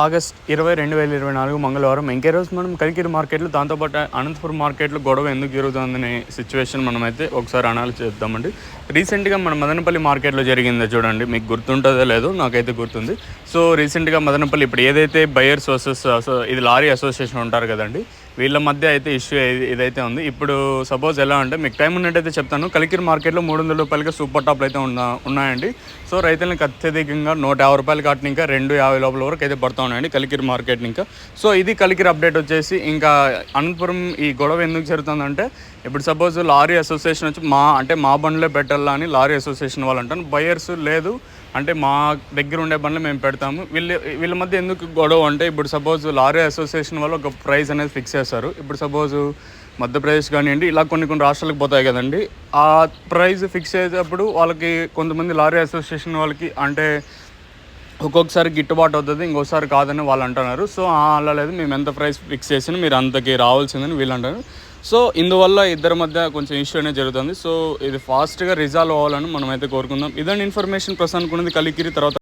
August 20, 2024 మంగళవారం. ఇంకే రోజు మనం కలికిరి మార్కెట్లో, దాంతోపాటు అనంతపురం మార్కెట్లో గొడవ ఎందుకు జరుగుతుందనే సిచ్యువేషన్ మనమైతే ఒకసారి అనాలిసిస్ చేద్దామండి. రీసెంట్గా మన మదనపల్లి మార్కెట్లో జరిగిందో చూడండి, మీకు గుర్తుంటుందో లేదో, నాకైతే గుర్తుంది. సో రీసెంట్గా మదనపల్లి ఇప్పుడు ఏదైతే బయర్స్ వర్సెస్ ఇది లారీ అసోసియేషన్ ఉంటారు కదండి, వీళ్ళ మధ్య అయితే ఇష్యూ ఇదైతే ఉంది. ఇప్పుడు సపోజ్ ఎలా అంటే, మీకు టైం ఉన్నట్టయితే చెప్తాను. కలికిరి మార్కెట్లో 300 రూపాయలకి సూపర్ టాప్లు అయితే ఉన్నాయండి. సో రైతులకు అత్యధికంగా 150 రూపాయలు కాటిన ఇంకా 250 లోపల వరకు అయితే పడుతూ ఉన్నాయండి కలికిరి మార్కెట్ ఇంకా. సో ఇది కలికిరి అప్డేట్ వచ్చేసి. ఇంకా అనంతపురం ఈ గొడవ ఎందుకు జరుగుతుందంటే, ఇప్పుడు సపోజ్ లారీ అసోసియేషన్ వచ్చి మా బండ్లే పెట్టాలా అని లారీ అసోసియేషన్ వాళ్ళు అంటాను. బయర్స్ లేదు అంటే మా దగ్గర ఉండే బండ్లు మేము పెడతాము. వీళ్ళ మధ్య ఎందుకు గొడవ అంటే, ఇప్పుడు సపోజ్ లారీ అసోసియేషన్ వాళ్ళు ఒక ప్రైస్ అనేది ఫిక్స్ చేస్తారు. ఇప్పుడు సపోజు మధ్యప్రదేశ్ కానివ్వండి, ఇలా కొన్ని రాష్ట్రాలకు పోతాయి కదండి. ఆ ప్రైస్ ఫిక్స్ చేసేటప్పుడు వాళ్ళకి కొంతమంది లారీ అసోసియేషన్ వాళ్ళకి అంటే ఒక్కొక్కసారి గిట్టుబాటు అవుతుంది, ఇంకోసారి కాదని వాళ్ళు అంటున్నారు. సో అలా లేదు, మేము ఎంత ప్రైస్ ఫిక్స్ చేసినా మీరు అంతకి రావాల్సిందని వీళ్ళు అంటారు. సో ఇందువల్ల ఇద్దరి మధ్య కొంచెం ఇష్యూ అనేది జరుగుతుంది. సో ఇది ఫాస్ట్గా రిజాల్వ్ అవ్వాలని మనం అయితే కోరుకుందాం. ఇదండి ఇన్ఫర్మేషన్ ప్రస్తుతానికి ఉన్నది కలికిరి. తర్వాత